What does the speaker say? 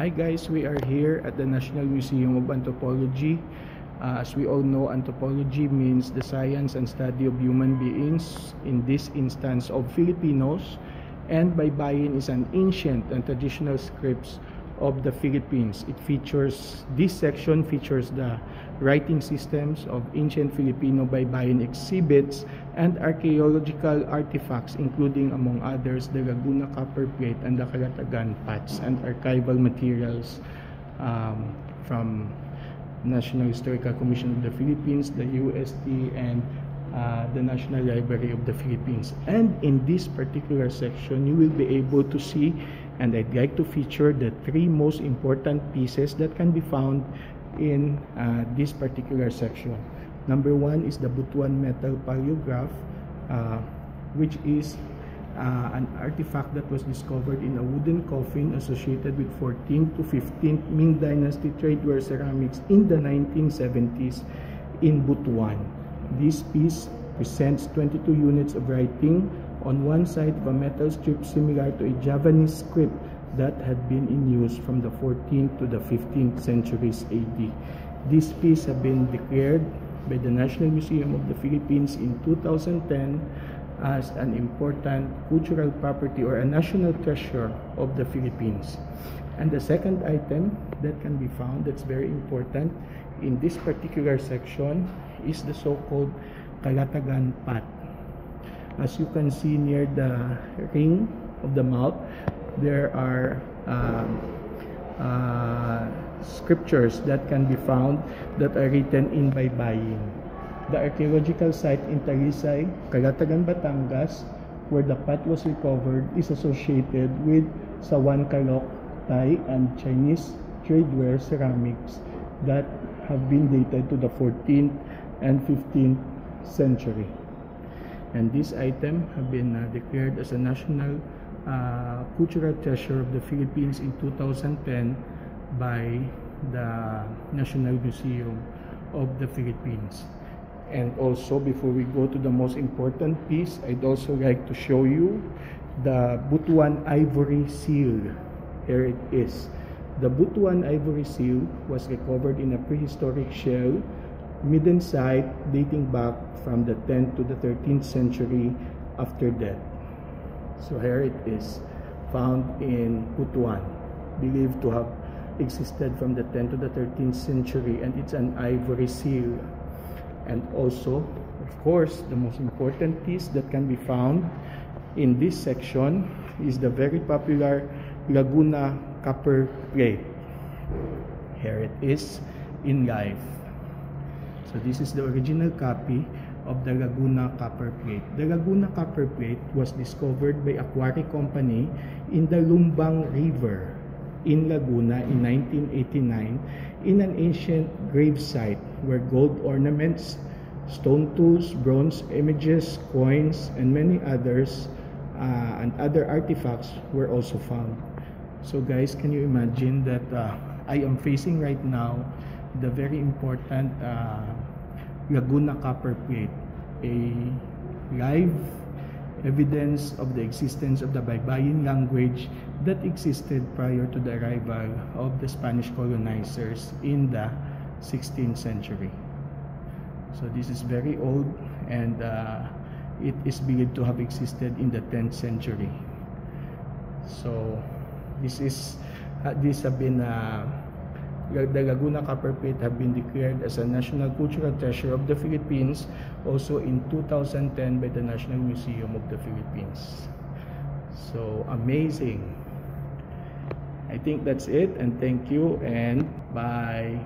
Hi guys, we are here at the National Museum of Anthropology. As we all know, anthropology means the science and study of human beings, in this instance of Filipinos, and baybayin is an ancient and traditional scripts of the Philippines. This section features the writing systems of ancient Filipino baybayin exhibits and archaeological artifacts, including among others the Laguna copper plate and the Calatagan pots, and archival materials from National Historical Commission of the Philippines, the UST, and the National Library of the Philippines. And in this particular section, you will be able to see, and I'd like to feature the three most important pieces that can be found in this particular section. Number one is the Butuan metal paleograph, which is an artifact that was discovered in a wooden coffin associated with 14th to 15th Ming Dynasty tradeware ceramics in the 1970s in Butuan. This piece presents 22 units of writing on one side of a metal strip similar to a Javanese script that had been in use from the 14th to the 15th centuries AD. This piece had been declared by the National Museum of the Philippines in 2010 as an important cultural property or a national treasure of the Philippines. And the second item that can be found that's very important in this particular section is the so-called Calatagan pot. As you can see near the ring of the mouth, there are scriptures that can be found that are written in baybayin. The archaeological site in Talisay, Calatagan, Batangas, where the pot was recovered, is associated with Sawan Calok, Thai, and Chinese tradeware ceramics that have been dated to the 14th and 15th century. And this item have been declared as a national cultural treasure of the Philippines in 2010 by the National Museum of the Philippines. And also, before we go to the most important piece, I'd also like to show you the Butuan ivory seal. Here it is. The Butuan ivory seal was recovered in a prehistoric shell, midden site dating back from the 10th to the 13th century after death. So here it is, found in Butuan, believed to have existed from the 10th to the 13th century, and it's an ivory seal. And also, of course, the most important piece that can be found in this section is the very popular Laguna copper plate. Here it is in life. So this is the original copy of the Laguna copper plate. The Laguna copper plate was discovered by a quarry company in the Lumbang River in Laguna in 1989 in an ancient grave site where gold ornaments, stone tools, bronze images, coins, and many others and other artifacts were also found. So guys, can you imagine that I am facing right now the very important Laguna copper plate, a live evidence of the existence of the baybayin language that existed prior to the arrival of the Spanish colonizers in the 16th century. So this is very old, and it is believed to have existed in the 10th century. So these have been the Laguna copper plate have been declared as a national cultural treasure of the Philippines also in 2010 by the National Museum of the Philippines. So amazing. I think that's it, and thank you, and bye.